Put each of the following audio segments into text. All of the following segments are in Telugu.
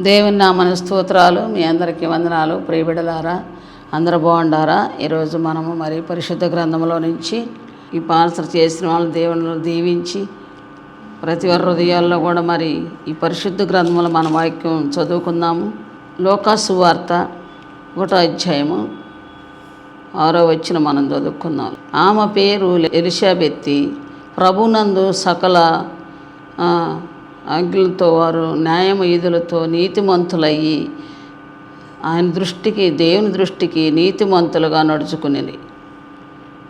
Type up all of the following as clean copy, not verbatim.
దేవుని నామన స్తోత్రాలు. మీ అందరికీ వందనాలు. ప్రియబిడ్డలారా, అందరూ బాగుండారా? ఈరోజు మనము మరి పరిశుద్ధ గ్రంథంలో నుంచి ఈ పాల్సర్ చేసిన వాళ్ళని దేవుని దీవించి ప్రతి వారి హృదయాల్లో కూడా మరి ఈ పరిశుద్ధ గ్రంథంలో మన వాక్యం చదువుకుందాము. లూకా సువార్త 1వ అధ్యాయము 6వ వచనం మనం చదువుకుందాం. ఆమె పేరు ఎలిషాబెత్తి. ప్రభునందు సకల ఆజ్ఞలతో వారు న్యాయమయుధులతో నీతిమంతులయ్యి ఆయన దృష్టికి, దేవుని దృష్టికి నీతిమంతులుగా నడుచుకునేది.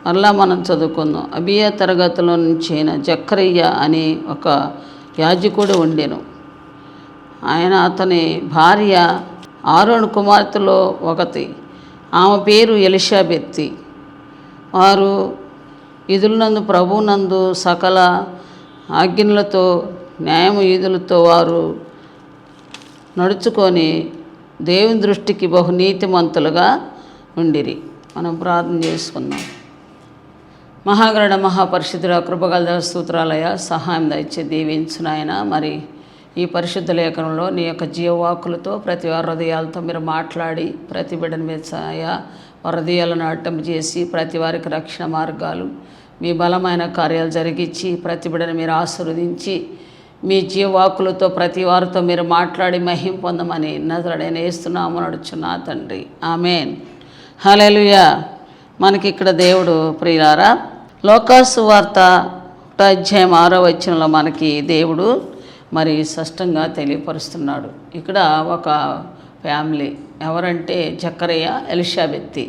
మరలా మనం చదువుకుందాం. అబియా తరగతిలో నుంచి జక్కరయ్య అనే ఒక యాజకుడు ఉండెను. అతని భార్య ఆరోను కుమార్తెలో ఒకటి. ఆమె పేరు ఎలిషాబెత్తి. వారు విధులనందు ప్రభునందు సకల ఆజ్ఞలతో న్యాయమయుధులతో వారు నడుచుకొని దేవుని దృష్టికి బహునీతిమంతులుగా ఉండిరి. మనం ప్రార్థన చేసుకుందాం. మహాగరుడ మహాపరిశుద్ధుల కృపగల స్తోత్రాలయ, సహాయం దయచే దీవించు నాయన. మరి ఈ పరిశుద్ధ లేఖనంలో నీ యొక్క జీవవాకులతో ప్రతి వారి హృదయాలతో మీరు మాట్లాడి ప్రతి బిడ్డని మీద హృదయాలను అడ్డం చేసి ప్రతి వారికి రక్షణ మార్గాలు, మీ బలమైన కార్యాలు జరిగించి ప్రతి బిడ్డను మీరు ఆశీర్వదించి మీ జీవవాకులతో ప్రతి వారితో మీరు మాట్లాడి మహిమ పొందమని నజరేయుడైన యేసునామమున నడుచున్నా తండ్రి, ఆమేన్. హల్లెలూయా. మనకి ఇక్కడ దేవుడు ప్రియులారా, లూకా సువార్త 1వ అధ్యాయం 6వ వచనంలో మనకి దేవుడు మరి స్పష్టంగా తెలియపరుస్తున్నాడు. ఇక్కడ ఒక ఫ్యామిలీ, ఎవరంటే జక్కరయ్య, ఎలిషాబెత్తి.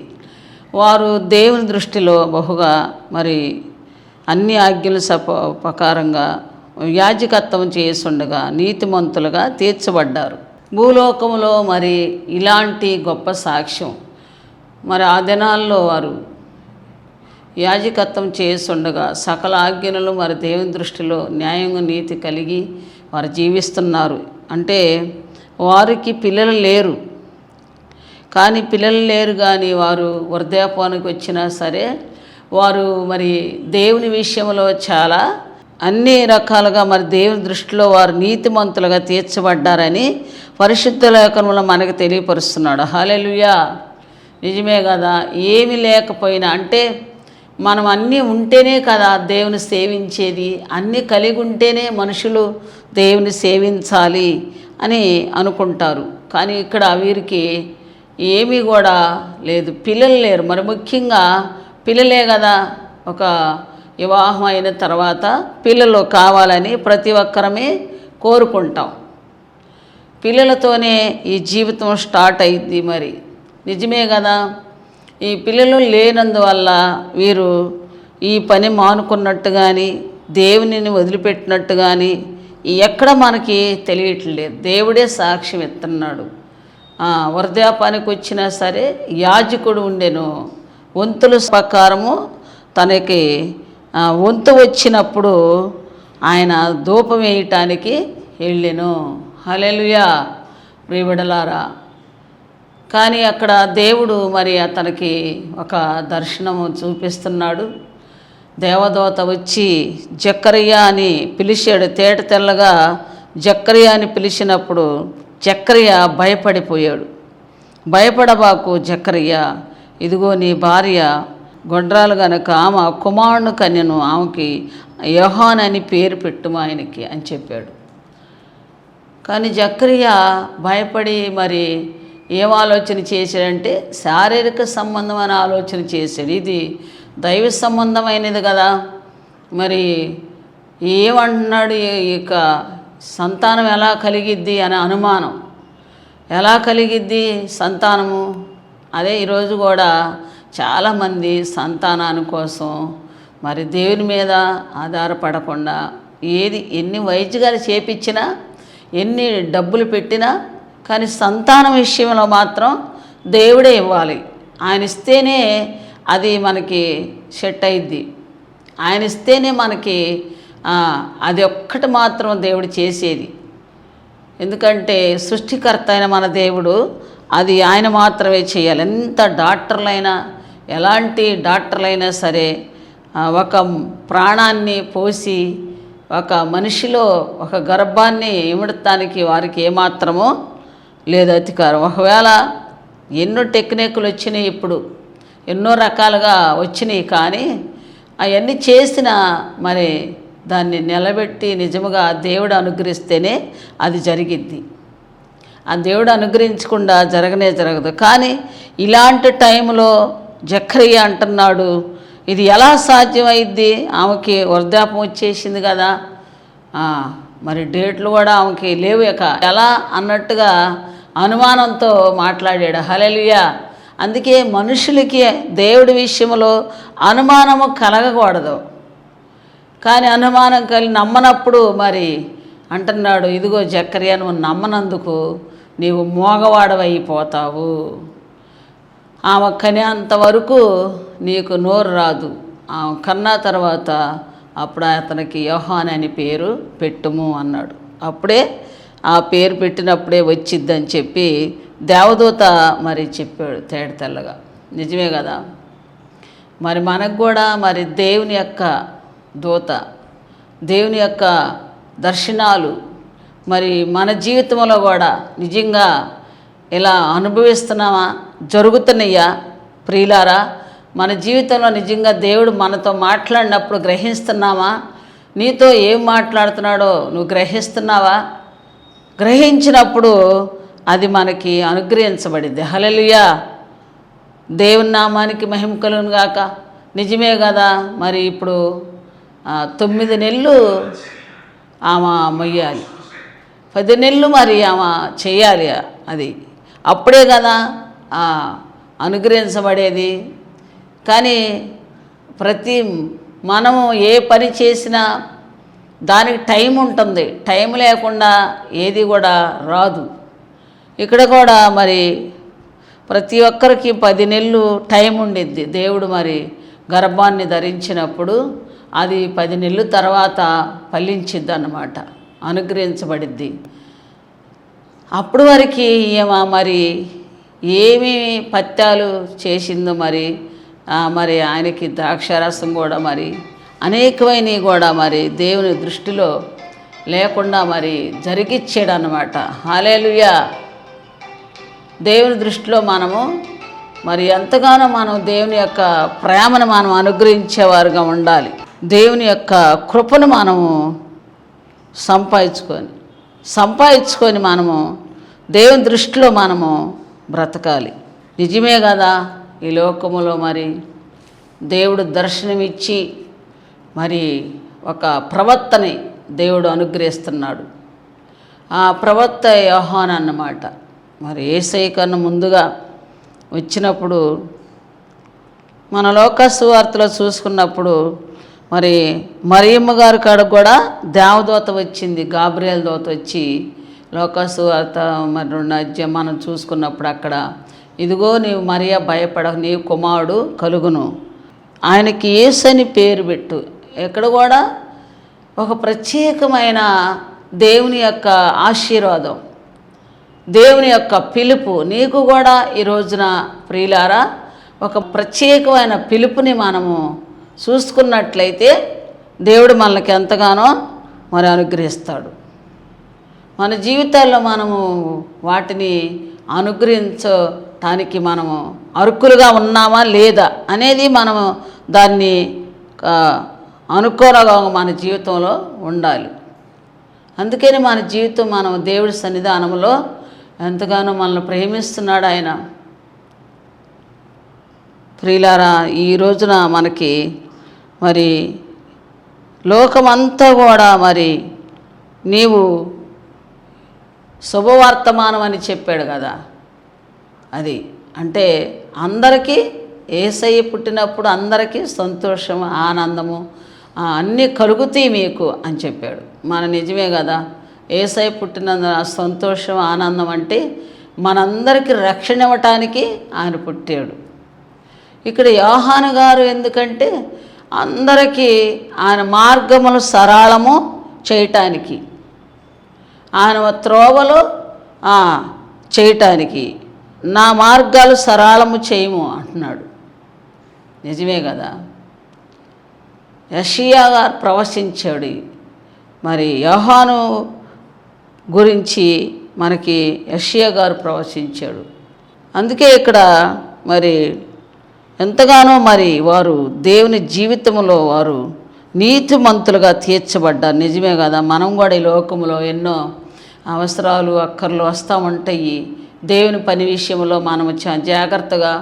వారు దేవుని దృష్టిలో బహుగా మరి అన్ని ఆజ్ఞల ప్రకారంగా యాజకత్వం చేసుండగా నీతిమంతులుగా తీర్చబడ్డారు. భూలోకంలో మరి ఇలాంటి గొప్ప సాక్ష్యం మరి ఆ దినాల్లో వారు యాజకత్వం చేసుండగా సకల ఆజ్ఞలు మరి దేవుని దృష్టిలో న్యాయంగా నీతి కలిగి వారు జీవిస్తున్నారు. అంటే వారికి పిల్లలు లేరు, కానీ వారు వృద్ధాప్యానికి వచ్చినా సరే వారు మరి దేవుని విషయంలో చాలా అన్ని రకాలుగా మరి దేవుని దృష్టిలో వారు నీతిమంతులుగా తీర్చబడ్డారని పరిశుద్ధ లేఖనంలో మనకు తెలియపరుస్తున్నాడు. హల్లెలూయా. నిజమే కదా. ఏమి లేకపోయినా, అంటే మనం అన్నీ ఉంటేనే కదా దేవుని సేవించేది, అన్నీ కలిగి ఉంటేనే మనుషులు దేవుని సేవించాలి అని అనుకుంటారు. కానీ ఇక్కడ వీరికి ఏమీ కూడా లేదు, పిల్లలు లేరు. మరి ముఖ్యంగా పిల్లలే కదా, ఒక వివాహం అయిన తర్వాత పిల్లలు కావాలని ప్రతి ఒక్కరమే కోరుకుంటాం. పిల్లలతోనే ఈ జీవితం స్టార్ట్ అయ్యిద్ది. మరి నిజమే కదా. ఈ పిల్లలు లేనందువల్ల వీరు ఈ పని మానుకున్నట్టు కానీ దేవునిని వదిలిపెట్టినట్టు కానీ ఎక్కడ మనకి తెలియట్లేదు. దేవుడే సాక్ష్యం ఇస్తున్నాడు. వృద్ధాప్యానికి వచ్చినా సరే యాజకుడు ఉండెను. వంతుల ప్రకారము తనకి వంతు వచ్చినప్పుడు ఆయన ధూపం వేయటానికి వెళ్ళెను. హల్లెలూయా. ప్రియబిడ్డలారా, కానీ అక్కడ దేవుడు మరి అతనికి ఒక దర్శనము చూపిస్తున్నాడు. దేవదూత వచ్చి జక్కరయ్య అని పిలిచాడు. తేట తెల్లగా జక్కరయ్య అని పిలిచినప్పుడు జక్కరయ్య భయపడిపోయాడు. భయపడబాకు జక్కరయ్య, ఇదిగో నీ భార్య గొడ్రాలు గనక ఆమె కుమారుని కన్యను, ఆమెకి యోహాను అని పేరు పెట్టుము ఆయనకి అని చెప్పాడు. కానీ జక్కరయ్య భయపడి మరి ఏం ఆలోచన చేశాడంటే శారీరక సంబంధమైన ఆలోచన చేశాడు. ఇది దైవ సంబంధమైనది కదా. మరి ఏమంటున్నాడు, ఇక సంతానం ఎలా కలిగిద్ది అనే అనుమానం. ఎలా కలిగిద్ది సంతానము? అదే ఈరోజు కూడా చాలామంది సంతానాని కోసం మరి దేవుని మీద ఆధారపడకుండా ఎన్ని వైద్యాలు చేపించినా, ఎన్ని డబ్బులు పెట్టినా, కానీ సంతానం విషయంలో మాత్రం దేవుడే ఇవ్వాలి. ఆయన ఇస్తేనే అది మనకి సెట్ అయ్యిద్ది. ఆయన ఇస్తేనే మనకి అది ఒక్కటి మాత్రం దేవుడు చేసేది. ఎందుకంటే సృష్టికర్త అయిన మన దేవుడు అది ఆయన మాత్రమే చేయాలి. ఎంత డాక్టర్లైనా, ఎలాంటి డాక్టర్లైనా సరే ఒక ప్రాణాన్ని పోసి ఒక మనిషిలో ఒక గర్భాన్ని ఇమడటానికి వారికి ఏమాత్రమో లేదు అధికారం. ఒకవేళ ఎన్నో టెక్నిక్లు వచ్చినాయి, ఇప్పుడు ఎన్నో రకాలుగా వచ్చినాయి, కానీ అవన్నీ చేసినా మరి దాన్ని నిలబెట్టి నిజముగా దేవుడు అనుగ్రహిస్తేనే అది జరిగిద్ది. ఆ దేవుడు అనుగ్రహించకుండా జరగనే జరగదు. కానీ ఇలాంటి టైంలో జకరియా అంటున్నాడు, ఇది ఎలా సాధ్యమైద్ది? ఆమెకి వృద్ధాపం వచ్చేసింది కదా, మరి డేట్లు కూడా ఆమెకి లేవు, ఇక ఎలా అన్నట్టుగా అనుమానంతో మాట్లాడాడు. హల్లెలూయా. అందుకే మనుషులకి దేవుడి విషయంలో అనుమానము కలగకూడదు. కానీ అనుమానం కలిగి నమ్మనప్పుడు మరి అంటున్నాడు, ఇదిగో జకరియా, నువ్వు నమ్మనందుకు నీవు మోగవాడవైపోతావు. ఆమె కనేంతవరకు నీకు నోరు రాదు. ఆమె కన్నా తర్వాత అప్పుడు అతనికి యోహాను అని పేరు పెట్టుము అన్నాడు. అప్పుడే ఆ పేరు పెట్టినప్పుడే వచ్చిద్దని చెప్పి దేవదూత మరి చెప్పాడు తేడతెల్లగా. నిజమే కదా. మరి మనకు కూడా మరి దేవుని యొక్క దూత, దేవుని యొక్క దర్శనాలు మరి మన జీవితంలో కూడా నిజంగా ఇలా అనుభవిస్తున్నామా, జరుగుతున్నాయా ప్రియులారా? మన జీవితంలో నిజంగా దేవుడు మనతో మాట్లాడినప్పుడు గ్రహిస్తున్నామా? నీతో ఏం మాట్లాడుతున్నాడో నువ్వు గ్రహిస్తున్నావా? గ్రహించినప్పుడు అది మనకి అనుగ్రహించబడింది. హల్లెలూయా. దేవుని నామానికి మహిమ కలుగును గాక. నిజమే కదా. మరి ఇప్పుడు 9 నెలలు ఆమె మొయ్యాలి, 10 నెలలు మరి ఆమె చేయాలి. అది అప్పుడే కదా అనుగ్రహించబడేది. కానీ మనము ఏ పని చేసినా దానికి టైం ఉంటుంది. టైం లేకుండా ఏది కూడా రాదు. ఇక్కడ కూడా మరి ప్రతి ఒక్కరికి 10 నెలలు టైం ఉండిద్ది. దేవుడు మరి గర్భాన్ని ధరించినప్పుడు అది 10 నెలల తర్వాత ఫలించిద్ది అన్నమాట, అనుగ్రహించబడిద్ది. అప్పుడు వరకు ఈమె మరి ఏమి పత్యాలు చేసిందో మరి ఆయనకి ద్రాక్షారసం కూడా మరి అనేకమైనవి కూడా మరి దేవుని దృష్టిలో లేకుండా మరి జరిగిచ్చాడు అన్నమాట. హల్లెలూయా. దేవుని దృష్టిలో మనము మరి ఎంతగానో మనం దేవుని యొక్క ప్రేమను మనం అనుగ్రహించేవారుగా ఉండాలి. దేవుని యొక్క కృపను మనము సంపాదించుకొని మనము దేవుని దృష్టిలో మనము బ్రతకాలి. నిజమే కదా. ఈ లోకములో మరి దేవుడు దర్శనమిచ్చి మరి ఒక ప్రవక్తని దేవుడు అనుగ్రహిస్తున్నాడు. ఆ ప్రవక్త యోహాను అన్నమాట. మరి యేసయ్య కన్నా ముందుగా వచ్చినప్పుడు మన లోకాసు సువార్తలో చూసుకున్నప్పుడు మరి మరియమ్మ గారి కాడకు కూడా దేవదూత వచ్చింది, గాబ్రియేల్ దూత వచ్చి లోకాసు సువార్త మరి 2వ అధ్యాయం మనం చూసుకున్నప్పుడు అక్కడ, ఇదిగో నీవు మరియా భయపడకు, నీ కుమారుడు కలుగును, ఆయనకి యేసు అని పేరు పెట్టు. ఎక్కడ కూడా ఒక ప్రత్యేకమైన దేవుని యొక్క ఆశీర్వాదం, దేవుని యొక్క పిలుపు నీకు కూడా ఈ రోజున ప్రియులారా ఒక ప్రత్యేకమైన పిలుపుని మనము చూసుకున్నట్లయితే దేవుడు మనకి ఎంతగానో మరి అనుగ్రహిస్తాడు. మన జీవితాల్లో మనము వాటిని అనుగ్రహించటానికి మనము అర్హులుగా ఉన్నామా లేదా అనేది మనము దాన్ని అనుకూలంగా మన జీవితంలో ఉండాలి. అందుకని మన జీవితం మనం దేవుడి సన్నిధానంలో ఎంతగానో మనల్ని ప్రేమిస్తున్నాడు ఆయన. ప్రియులారా, ఈ రోజున మనకి మరి లోకమంతా కూడా మరి నీవు శుభవర్తమానం అని చెప్పాడు కదా. అది అంటే అందరికీ యేసయ్య పుట్టినప్పుడు అందరికీ సంతోషము, ఆనందము అన్నీ కలుగుతాయి మీకు అని చెప్పాడు. మన నిజమే కదా. యేసయ్య పుట్టినందు సంతోషం, ఆనందం అంటే మనందరికీ రక్షణ ఇవ్వటానికి ఆయన పుట్టాడు. ఇక్కడ యోహాను గారు ఎందుకంటే అందరికీ ఆయన మార్గములు సరళము చేయటానికి, ఆయన త్రోవలు చేయటానికి, నా మార్గాలు సరళము చేయము అంటున్నాడు. నిజమే కదా. యెషయా గారు ప్రవచించాడు మరి యోహాను గురించి. మనకి యెషయా గారు ప్రవచించాడు. అందుకే ఇక్కడ మరి ఎంతగానో మరి వారు దేవుని జీవితంలో వారు నీతిమంతులుగా తీర్చబడ్డారు. నిజమే కదా. మనం కూడా ఈ లోకంలో ఎన్నో అవసరాలు అక్కర్లు వస్తూ ఉంటాయి. దేవుని పని విషయంలో మనం జాగ్రత్తగా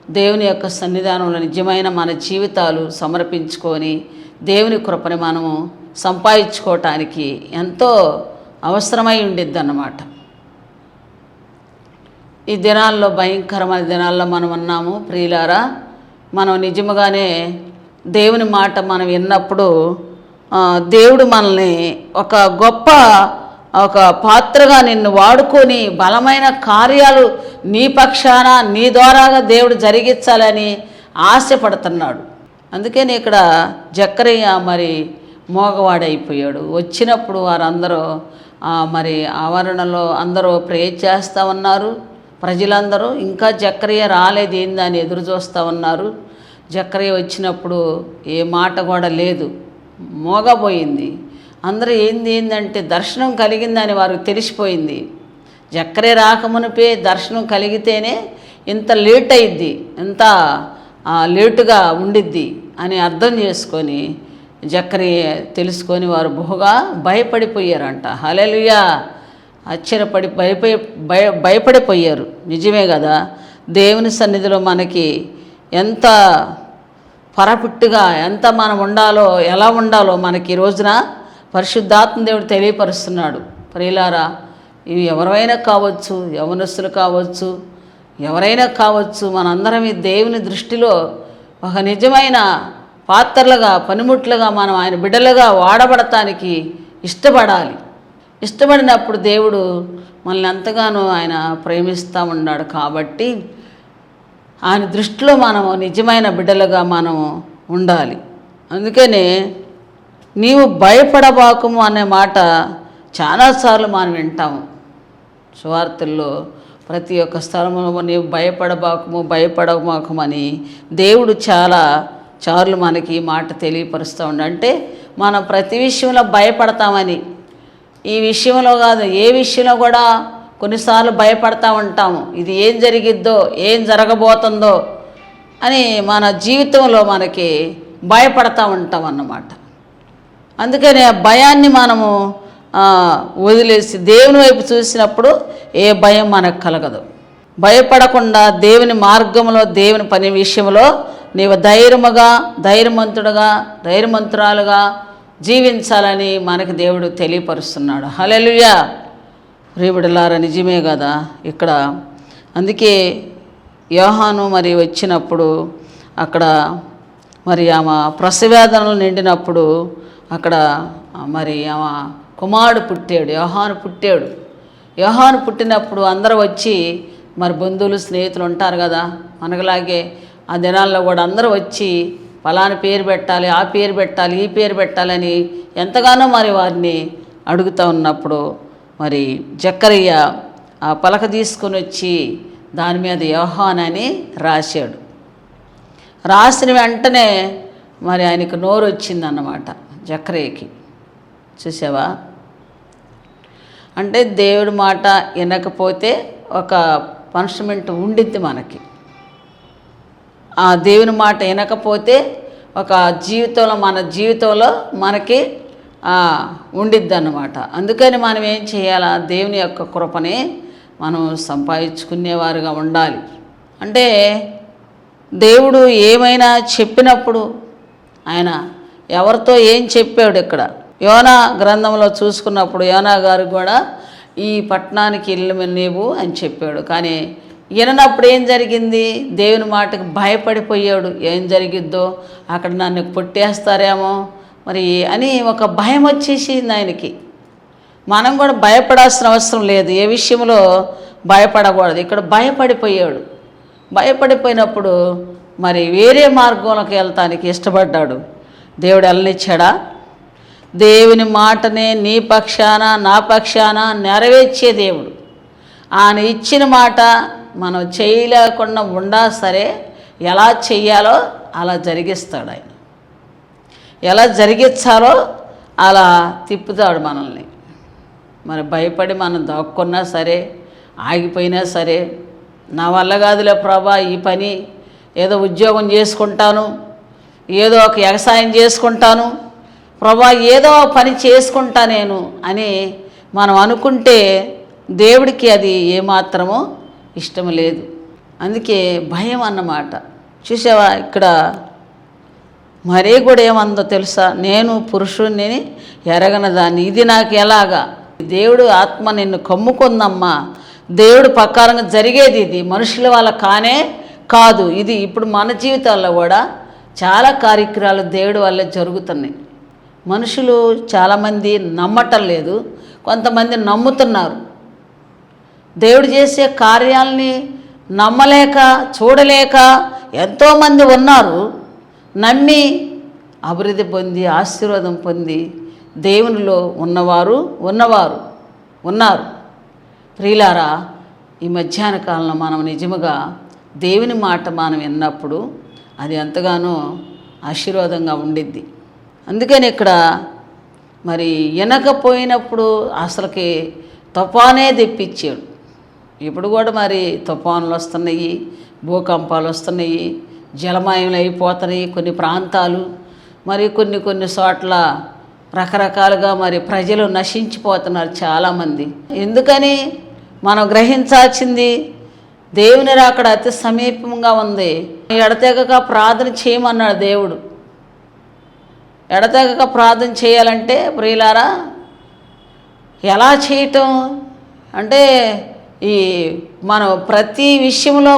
దేవుని యొక్క సన్నిధానంలో నిజమైన మన జీవితాలు సమర్పించుకొని దేవుని కృపని మనము సంపాదించుకోవటానికి ఎంతో అవసరమై ఉండిద్ది అన్నమాట. ఈ దినాల్లో భయంకరమైన దినాల్లో మనం ఉన్నాము ప్రియులారా. మనం నిజముగానే దేవుని మాట మనం విన్నప్పుడు దేవుడు మనల్ని ఒక గొప్ప ఒక పాత్రగా నిన్ను వాడుకొని బలమైన కార్యాలు నీ పక్షాన నీ ద్వారాగా దేవుడు జరిగించాలని ఆశపడుతున్నాడు. అందుకని ఇక్కడ జక్కరయ్య మరి మోగవాడైపోయాడు. వచ్చినప్పుడు వారందరూ మరి ఆవరణలో అందరూ ప్రే చేస్తూ ఉన్నారు. ప్రజలందరూ ఇంకా జక్కరయ్య రాలేదు ఏందని ఎదురు చూస్తూ ఉన్నారు. జక్కరయ్య వచ్చినప్పుడు ఏ మాట కూడా లేదు, మోగపోయింది. అందరూ ఏందంటే దర్శనం కలిగిందని వారికి తెలిసిపోయింది. జక్కరయ్య రాకమునిపే దర్శనం కలిగితేనే ఇంత లేట్ అయింది, ఇంత లేటుగా ఉండిద్ది అని అర్థం చేసుకొని జక్కరయ్య తెలుసుకొని వారు బహుగా భయపడిపోయారంట. హల్లెలూయా. ఆశ్చర్యపడి భయపడిపోయారు. నిజమే కదా. దేవుని సన్నిధిలో మనకి ఎంత పరపుట్టుగా ఎంత మనం ఉండాలో ఎలా ఉండాలో మనకి ఈ రోజున పరిశుద్ధాత్మ దేవుడు తెలియపరుస్తున్నాడు. ప్రియులారా, ఇవి ఎవరైనా కావచ్చు, యవనస్తులు కావచ్చు, ఎవరైనా కావచ్చు, మనందరం ఈ దేవుని దృష్టిలో ఒక నిజమైన పాత్రలుగా పనిముట్లుగా మనం ఆయన బిడ్డలుగా వాడబడటానికి ఇష్టపడాలి. ఇష్టపడినప్పుడు దేవుడు మనల్ని ఎంతగానో ఆయన ప్రేమిస్తూ ఉన్నాడు. కాబట్టి ఆయన దృష్టిలో మనము నిజమైన బిడ్డలుగా మనము ఉండాలి. అందుకనే నీవు భయపడబాకుము అనే మాట చాలాసార్లు మనం వింటాము సువార్తల్లో. ప్రతి ఒక్క స్థలంలో నీవు భయపడబాకుము అని దేవుడు చాలా చార్లు మనకి ఈ మాట తెలియపరుస్తూ ఉండ. అంటే మనం ప్రతి విషయంలో భయపడతామని, ఈ విషయంలో కాదు ఏ విషయంలో కూడా కొన్నిసార్లు భయపడతా ఉంటాము. ఇది ఏం జరిగిద్దో, ఏం జరగబోతుందో అని మన జీవితంలో మనకి భయపడతా ఉంటాం అన్నమాట. అందుకని ఆ భయాన్ని మనము వదిలేసి దేవుని వైపు చూసినప్పుడు ఏ భయం మనకు కలగదు. భయపడకుండా దేవుని మార్గంలో దేవుని పని విషయంలో నీవు ధైర్యవంతురాలుగా జీవించాలని మనకి దేవుడు తెలియపరుస్తున్నాడు. హల్లెలూయా. ప్రియబిడ్డలారా, నిజమే కదా. ఇక్కడ అందుకే యోహాను మరి వచ్చినప్పుడు అక్కడ మరి ఆమె ప్రసవేదనలు నిండినప్పుడు అక్కడ మరి ఆమె కుమారుడు పుట్టాడు, యోహాను పుట్టినప్పుడు అందరూ వచ్చి మరి బంధువులు స్నేహితులు ఉంటారు కదా, మనకులాగే ఆ దినాల్లో కూడా అందరూ వచ్చి ఫలానా పేరు పెట్టాలి, ఆ పేరు పెట్టాలి, ఈ పేరు పెట్టాలని ఎంతగానో మరి వారిని అడుగుతూ ఉన్నప్పుడు మరి జక్కరయ్య ఆ పలక తీసుకొని వచ్చి దాని మీద యోహాను అని రాశాడు. రాసిన వెంటనే మరి ఆయనకు నోరు వచ్చిందన్నమాట జక్కరయ్యకి. చూసావా? అంటే దేవుడి మాట వినకపోతే ఒక పనిష్మెంట్ ఉండిద్ది మనకి. ఆ దేవుని మాట వినకపోతే ఒక మన జీవితంలో మనకి ఉండిద్ది అన్నమాట. అందుకని మనం ఏం చేయాలా? దేవుని యొక్క కృపని మనం సంపాదించుకునేవారుగా ఉండాలి. అంటే దేవుడు ఏమైనా చెప్పినప్పుడు ఆయన ఎవరితో ఏం చెప్పాడు? ఇక్కడ యోనా గ్రంథంలో చూసుకున్నప్పుడు యోనా గారు కూడా ఈ పట్టణానికి వెళ్ళి నీవు అని చెప్పాడు. కానీ విననప్పుడు ఏం జరిగింది? దేవుని మాటకు భయపడిపోయాడు. ఏం జరిగిద్దో, అక్కడ నన్ను కొట్టేస్తారేమో మరి అని ఒక భయం వచ్చేసింది ఆయనకి. మనం కూడా భయపడాల్సిన అవసరం లేదు, ఏ విషయంలో భయపడకూడదు. ఇక్కడ భయపడిపోయాడు. భయపడిపోయినప్పుడు మరి వేరే మార్గంలోకి వెళ్తానికి ఇష్టపడ్డాడు. దేవుడు వెళ్ళనిచ్చాడా? దేవుని మాటనే నీ పక్షాన నా పక్షాన నెరవేర్చే దేవుడు. ఆయన ఇచ్చిన మాట మనం చేయలేకుండా ఉండా సరే, ఎలా చెయ్యాలో అలా జరిగిస్తాడు ఆయన. ఎలా జరిగించాలో అలా తిప్పుతాడు మనల్ని. మరి భయపడి మనం దాక్కున్నా సరే, ఆగిపోయినా సరే, నా వల్ల కాదులే ప్రభా ఈ పని, ఏదో ఉద్యోగం చేసుకుంటాను, ఏదో ఒక వ్యవసాయం చేసుకుంటాను, ప్రభా ఏదో పని చేసుకుంటా నేను అని మనం అనుకుంటే దేవుడికి అది ఏమాత్రమో ఇష్టం లేదు. అందుకే భయం అన్నమాట. చూసావా, ఇక్కడ మరీ కూడా ఏమందో తెలుసా, నేను పురుషుణ్ణి ఎరగని దాన్ని, ఇది నాకు ఎలాగా, దేవుడు ఆత్మ నిన్ను కమ్ముకుందమ్మా, దేవుడు ప్రకారంగా జరిగేది ఇది, మనుషుల వల్ల కాదు ఇది. ఇప్పుడు మన జీవితాల్లో కూడా చాలా కార్యక్రమాలు దేవుడి వల్లే జరుగుతున్నాయి. మనుషులు చాలామంది నమ్మటం లేదు, కొంతమంది నమ్ముతున్నారు. దేవుడు చేసే కార్యాలని నమ్మలేక చూడలేక ఎంతోమంది ఉన్నారు. నమ్మి అభివృద్ధి పొంది ఆశీర్వాదం పొంది దేవునిలో ఉన్నవారు ఉన్నారు. ప్రియులారా, ఈ మధ్యాహ్న కాలంలో మనం నిజముగా దేవుని మాట మనం విన్నప్పుడు అది ఎంతగానో ఆశీర్వాదంగా ఉండిద్ది. అందుకని ఇక్కడ మరి వినకపోయినప్పుడు అసలుకి తుఫానే తెప్పించాడు. ఇప్పుడు కూడా మరి తుఫానులు వస్తున్నాయి, భూకంపాలు వస్తున్నాయి, జలమయములు అయిపోతున్నాయి కొన్ని ప్రాంతాలు, మరి కొన్ని చోట్ల రకరకాలుగా మరి ప్రజలు నశించిపోతున్నారు చాలామంది. ఎందుకని మనం గ్రహించాల్సింది, దేవుని రాకడ అతి సమీపంగా ఉంది. ఎడతెగక ప్రార్థన చేయమన్నాడు దేవుడు. ఎడతెగక ప్రార్థన చేయాలంటే ప్రియులారా ఎలా చేయటం అంటే, ఈ మనం ప్రతి విషయంలో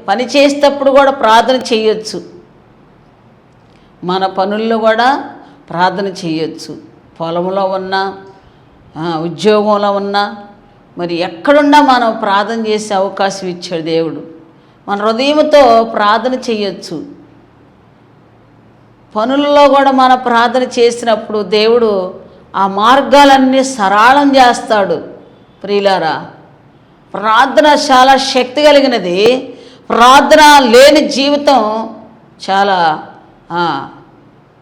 పని చేసేటప్పుడు కూడా ప్రార్థన చేయొచ్చు, మన పనుల్లో కూడా ప్రార్థన చేయొచ్చు. పొలంలో ఉన్నా, ఉద్యోగంలో ఉన్నా, మరి ఎక్కడున్నా మనం ప్రార్థన చేసే అవకాశం ఇచ్చాడు దేవుడు. మన హృదయంతో ప్రార్థన చేయొచ్చు. పనులలో కూడా మనం ప్రార్థన చేసినప్పుడు దేవుడు ఆ మార్గాలన్నీ సరళం చేస్తాడు. ప్రియులారా, ప్రార్థన చాలా శక్తి కలిగినది. ప్రార్థన లేని జీవితం చాలా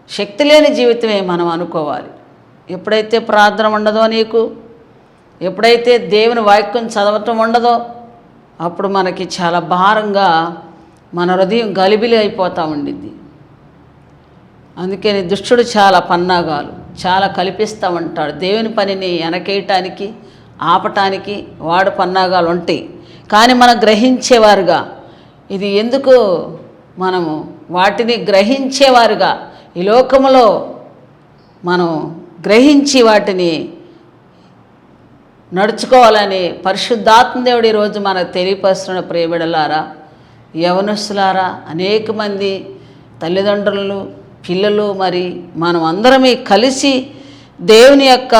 శక్తి లేని జీవితమే మనం అనుకోవాలి. ఎప్పుడైతే ప్రార్థన ఉండదో నీకు, ఎప్పుడైతే దేవుని వాక్యం చదవటం ఉండదో, అప్పుడు మనకి చాలా భారంగా మన హృదయం గలిబిలి అయిపోతూ ఉండిద్ది. అందుకని దుష్టుడు చాలా పన్నాగాలు చాలా కల్పిస్తూ ఉంటాడు. దేవుని పనిని వెనకేయటానికి ఆపటానికి వాడు పన్నాగాలు ఉంటాయి. కానీ మనం గ్రహించేవారుగా, ఇది ఎందుకు మనము వాటిని గ్రహించేవారుగా ఈ లోకములో మనం గ్రహించి వాటిని నడుచుకోవాలని పరిశుద్ధాత్మ దేవుడు ఈరోజు మనకు తెలియపరుస్తున్న ప్రియబిడలారా, యవనస్తులారా, అనేక మంది తల్లిదండ్రులు, పిల్లలు, మరి మనం అందరమే కలిసి దేవుని యొక్క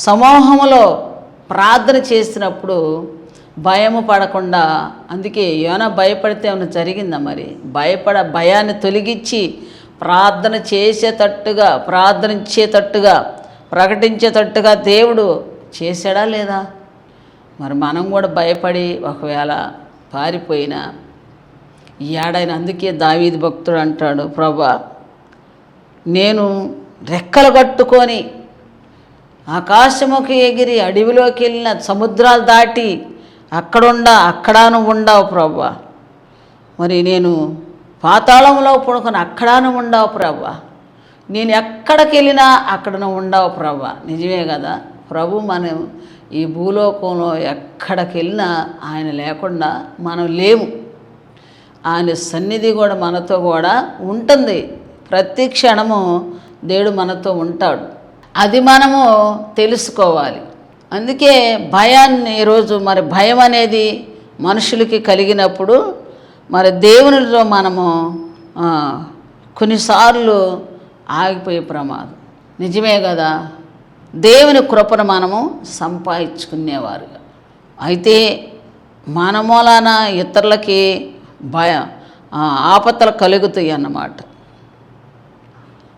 సమూహంలో ప్రార్థన చేసినప్పుడు భయము పడకుండా, అందుకే ఏమైనా భయపడితే ఏమైనా జరిగిందా? మరి భయాన్ని తొలగించి ప్రార్థన చేసేటట్టుగా, ప్రార్థనించేటట్టుగా, ప్రకటించేటట్టుగా దేవుడు చేశాడా లేదా? మరి మనం కూడా భయపడి ఒకవేళ పారిపోయినా ఏడైనా, అందుకే దావీదు భక్తుడు అంటాడు, ప్రభా నేను రెక్కలు కట్టుకొని ఆకాశముకి ఎగిరి అడవిలోకి వెళ్ళిన, సముద్రాలు దాటి అక్కడాను ఉండవు ప్రభా, మరి నేను పాతాళంలో పడుకొని అక్కడాను ఉండవు ప్రభా, నేను ఎక్కడికి వెళ్ళినా అక్కడను ఉండవు ప్రభా. నిజమే కదా ప్రభు, మనం ఈ భూలోకంలో ఎక్కడికి వెళ్ళినా ఆయన లేకుండా మనం లేము. ఆయన సన్నిధి కూడా మనతో కూడా ఉంటుంది. ప్రతి క్షణము దేవుడు మనతో ఉంటాడు. అది మనము తెలుసుకోవాలి. అందుకే భయాన్ని ఈరోజు, మరి భయం అనేది మనుషులకి కలిగినప్పుడు మరి దేవునిలో మనము కొన్నిసార్లు ఆగిపోయే ప్రమాదం. నిజమే కదా, దేవుని కృపను మనము సంపాదించుకునేవారుగా. అయితే మన మూలాన ఇతరులకి ఆపత్తలు కలుగుతాయి అన్నమాట.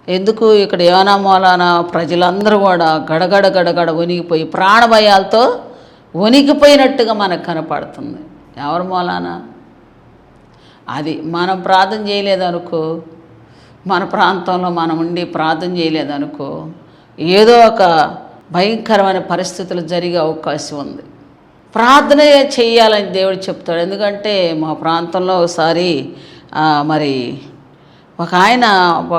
ఎందుకు ఇక్కడ యోనా మూలాన ప్రజలందరూ కూడా గడగడ వణిగిపోయి ప్రాణభయాలతో వణికిపోయినట్టుగా మనకు కనపడుతుంది. ఎవరి మూలాన? అది మనం ప్రార్థన చేయలేదనుకో, మన ప్రాంతంలో మనం ఉండి ప్రార్థన చేయలేదనుకో, ఏదో ఒక భయంకరమైన పరిస్థితులు జరిగే అవకాశం ఉంది. ప్రార్థన చేయాలని దేవుడు చెప్తాడు. ఎందుకంటే మా ప్రాంతంలో ఒకసారి మరి ఒక ఆయన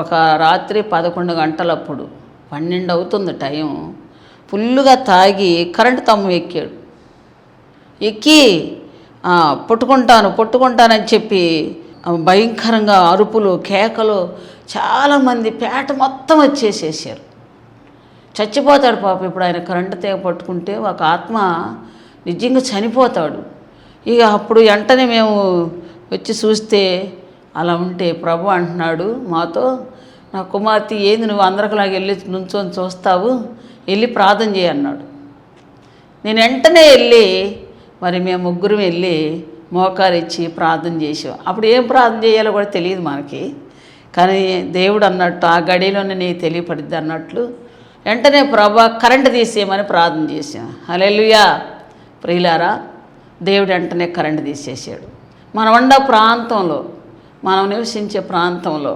ఒక రాత్రి 11 గంటలప్పుడు 12 అవుతుంది టైం, ఫుల్లుగా తాగి కరెంటు స్తంభం ఎక్కి పట్టుకుంటానని చెప్పి భయంకరంగా అరుపులు కేకలు, చాలామంది పేట మొత్తం వచ్చేసేసారు. చచ్చిపోతాడు పాపం. ఇప్పుడు ఆయన కరెంటు తీగ పట్టుకుంటే ఒక ఆత్మ నిజంగా చనిపోతాడు. ఇక అప్పుడు వెంటనే మేము వచ్చి చూస్తే అలా ఉంటే ప్రభు అంటున్నాడు మాతో, నా కుమార్తె ఏంది నువ్వు అందరికిలాగా వెళ్ళి నుంచొని చూస్తావు, వెళ్ళి ప్రార్థన చేయి అన్నాడు. నేను వెంటనే వెళ్ళి మరి మేము ముగ్గురు వెళ్ళి మోకాలు ఇచ్చి ప్రార్థన చేసాం. అప్పుడు ఏం ప్రార్థన చేయాలో కూడా తెలియదు మనకి, కానీ దేవుడు అన్నట్టు ఆ గడిలోనే నీకు తెలియపడిద్ది అన్నట్లు వెంటనే ప్రభా కరెంటు తీసేయమని ప్రార్థన చేసాం. హల్లెలూయా. ప్రియులారా, దేవుడు వెంటనే కరెంటు తీసేసాడు. మనం ఉండే ప్రాంతంలో, మనం నివసించే ప్రాంతంలో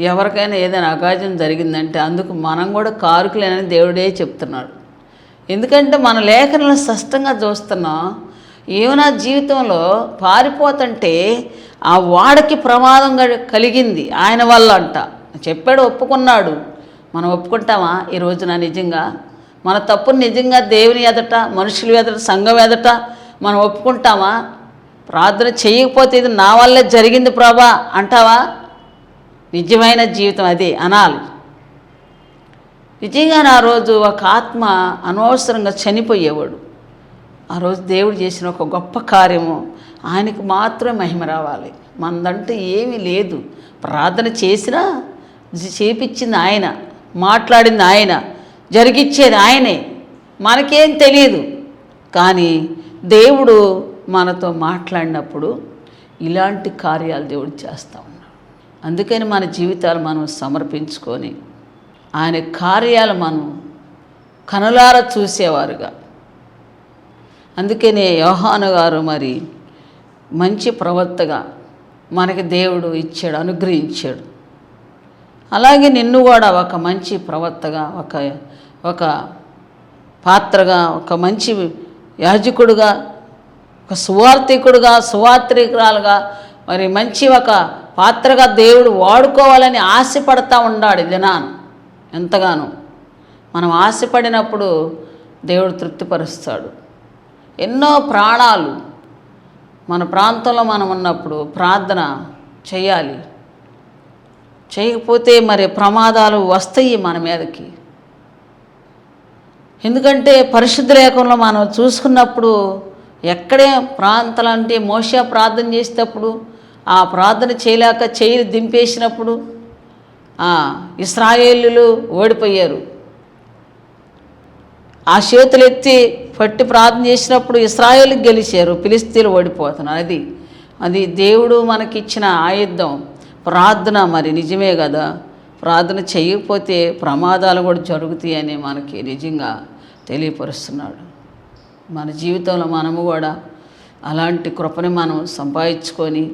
ఎవరికైనా ఏదైనా అగాధ్యం జరిగిందంటే అందుకు మనం కూడా కారకులేనని దేవుడే చెప్తున్నాడు. ఎందుకంటే మన లేఖనాలను స్పష్టంగా చూస్తున్నాం. ఏమైనా జీవితంలో పారిపోతుంటే ఆ వాడికి ప్రమాదం కలిగింది ఆయన వల్ల అంట చెప్పాడు, ఒప్పుకున్నాడు. మనం ఒప్పుకుంటామా ఈ రోజున? నిజంగా మన తప్పుని నిజంగా దేవుని ఎదట, మనుషుల ఎదట, సంఘం ఎదట మనం ఒప్పుకుంటామా? ప్రార్థన చేయకపోతే ఇది నా వల్లే జరిగింది ప్రభా అంటావా? నిజమైన జీవితం అదే అనాలి. నిజంగా ఆ రోజు ఒక ఆత్మ అనవసరంగా చనిపోయేవాడు. ఆ రోజు దేవుడు చేసిన ఒక గొప్ప కార్యము, ఆయనకి మాత్రమే మహిమ రావాలి. మనదంటూ ఏమీ లేదు. ప్రార్థన చేసినా చేపించింది ఆయన, మాట్లాడింది ఆయన, జరిగిచ్చేది ఆయనే. మనకేం తెలియదు, కానీ దేవుడు మనతో మాట్లాడినప్పుడు ఇలాంటి కార్యాలు దేవుడు చేస్తూ ఉన్నాడు. అందుకని మన జీవితాలు మనం సమర్పించుకొని ఆయన కార్యాలు మనం కనులారా చూసేవారుగా. అందుకనే యోహాను గారు మరి మంచి ప్రవక్తగా మనకి దేవుడు ఇచ్చాడు, అనుగ్రహించాడు. అలాగే నిన్ను కూడా ఒక మంచి ప్రవక్తగా, ఒక పాత్రగా, ఒక మంచి యాజకుడుగా, ఒక సువార్థికుడుగా, సువార్థికురాలుగా, మరి మంచి ఒక పాత్రగా దేవుడు వాడుకోవాలని ఆశపడతా ఉన్నాడు. దినాను ఎంతగానో మనం ఆశపడినప్పుడు దేవుడు తృప్తిపరుస్తాడు. ఎన్నో ప్రాణాలు మన ప్రాంతంలో మనం ఉన్నప్పుడు ప్రార్థన చేయాలి. చేయకపోతే మరి ప్రమాదాలు వస్తాయి మన మీదకి. ఎందుకంటే పరిశుద్ధ లేఖంలో మనం చూసుకున్నప్పుడు ఎక్కడే ప్రాంతాలు అంటే మోషే ప్రార్థన చేసేటప్పుడు ఆ ప్రార్థన చేయలేక చేయి దింపేసినప్పుడు ఇశ్రాయేలీయులు ఓడిపోయారు. ఆ చేతులు ఎత్తి పట్టి ప్రార్థన చేసినప్పుడు ఇశ్రాయేలుకి గెలిచారు, ఫిలిష్తీయులు ఓడిపోతున్నారు. అది దేవుడు మనకిచ్చిన ఆయుధం ప్రార్థన. మరి నిజమే కదా, ప్రార్థన చేయకపోతే ప్రమాదాలు కూడా జరుగుతాయని మనకి నిజంగా తెలియపరుస్తున్నాడు. మన జీవితంలో మనము కూడా అలాంటి కృపని మనం సంపాదించుకొని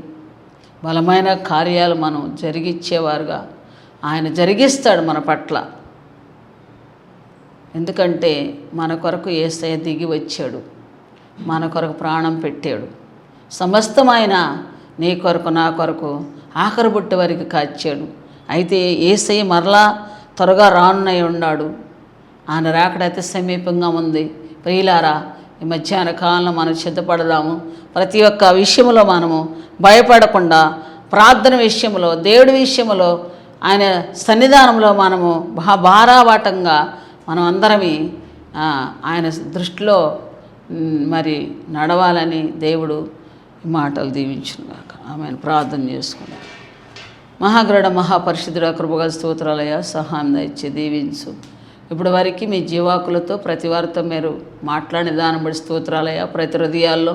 బలమైన కార్యాలు మనం జరిగిచ్చేవారుగా ఆయన జరిగిస్తాడు మన పట్ల. ఎందుకంటే మన కొరకు యేసయ్య దిగి వచ్చాడు, మన కొరకు ప్రాణం పెట్టాడు. సమస్తం ఆయన నీ కొరకు నా కొరకు ఆఖరి బుట్ట వరకు కాచాడు. అయితే యేసయ్య మరలా త్వరగా రానున్నై ఉన్నాడు. ఆయన రాకడైతే సమీపంగా ఉంది. ప్రియులారా, ఈ మధ్యాహ్న కాలంలో మనం సిద్ధపడదాము. ప్రతి ఒక్క విషయంలో మనము భయపడకుండా ప్రార్థన విషయంలో, దేవుడి విషయంలో, ఆయన సన్నిధానంలో మనము భారావాటంగా మనం అందరమే ఆయన దృష్టిలో మరి నడవాలని దేవుడు ఈ మాటలు దీవించుగాక. ఆమెను ప్రార్థన చేసుకున్నాం. మహాగరుడ మహాపరిశుద్ధుడ కృపగల స్తోత్రాలయ సహాయం దయచి దీవించు. ఇప్పుడు వరకు మీ జీవాకులతో ప్రతి వారితో మీరు మాట్లాడిన దాన్ని బట్టి స్తోత్రాలయ. ప్రతి హృదయాల్లో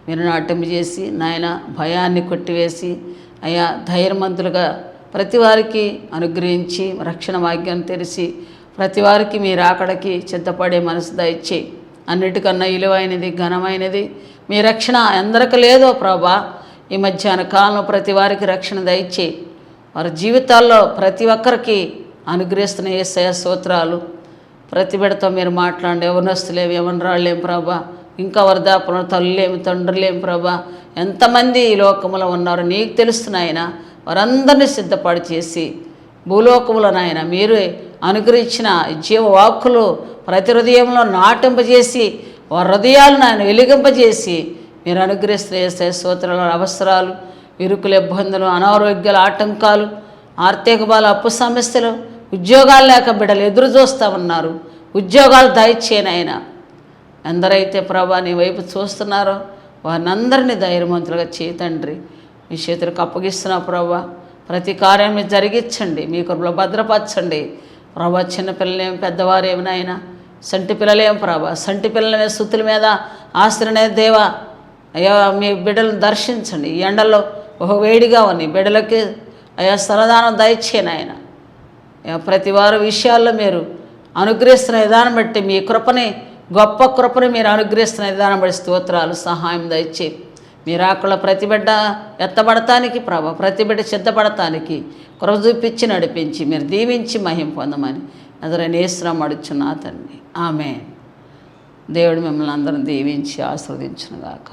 మీరు నాట్యం చేసి నాయన భయాన్ని కొట్టివేసి అయ్యా ధైర్యవంతులుగా ప్రతి వారికి అనుగ్రహించి రక్షణ భాగ్యాన్ని తెరిచి ప్రతి వారికి మీరు అక్కడికి సిద్ధపడే మనసు దయచేయి. అన్నిటికన్నా విలువైనది ఘనమైనది మీ రక్షణ ఎందరికి లేదో ప్రభా, ఈ మధ్యాహ్న కాలంలో ప్రతి వారికి రక్షణ దయచేయి. వారి జీవితాల్లో ప్రతి ఒక్కరికి అనుగ్రహిస్తున్న యేసయ్య స్తోత్రాలు. ప్రతి బిడ్డతో మీరు మాట్లాడండి. యవనస్తులేం యవనరాళ్ళేం ప్రభా, ఇంకా వృద్ధాపంలో తల్లులేమి తండ్రులేం ప్రభా, ఎంతమంది ఈ లోకములో ఉన్నారో నీకు తెలుస్తున్నాయన. వారందరినీ సిద్ధపాటు చేసి భూలోకములో నాయన మీరు అనుగ్రహించిన జీవవాక్కులు ప్రతి హృదయంలో నాటింపజేసి వారి హృదయాలను ఆయన వెలిగింపజేసి మీరు అనుగ్రహిస్తున్న స్తోత్రాల అవసరాలు, ఇరుకుల ఇబ్బందులు, అనారోగ్యాల ఆటంకాలు, ఆర్థిక బాల అప్పు సమస్యలు, ఉద్యోగాలు లేక బిడ్డలు ఎదురు చూస్తూ ఉన్నారు. ఉద్యోగాలు దయచేయనైన ఎందరైతే ప్రభా నీ వైపు చూస్తున్నారో వారిని అందరినీ ధైర్యవంతులుగా చేయి తండ్రి. మీ చేతులకు అప్పగిస్తున్నా ప్రభా. ప్రతి కార్యాన్ని జరిగించండి, మీ కృపలో భద్రపరచండి ప్రభా. చిన్నపిల్లలేం పెద్దవారేమినైనా సంటి పిల్లలేం ప్రభా, సంటి పిల్లల మీద సుతుల మీద ఆశ్రనే దేవా అయ్యా మీ బిడ్డలను దర్శించండి. ఈ ఎండల్లో ఒక వేడిగా ఉన్నాయి బిడ్డలకి అయ్యా సరదానం దయచేయను ఆయన. ప్రతి వారు విషయాల్లో మీరు అనుగ్రహిస్తున్న విధానం బట్టి మీ కృపని, గొప్ప కృపని మీరు అనుగ్రహిస్తున్న విధానం బట్టి స్తోత్రాలు. సహాయం దయచే మీరు ఆకుల ప్రతి బిడ్డ ఎత్తబడటానికి ప్రభా, ప్రతి బిడ్డ సిద్ధపడటానికి కృప చూపించి నడిపించి మీరు దీవించి మహిమ పొందమని ఎదురైన యేసునామమున అడుగుచున్నా తండ్రి, ఆమేన్. దేవుడు మిమ్మల్ని అందరిని దీవించి ఆశీర్వదించును గాక.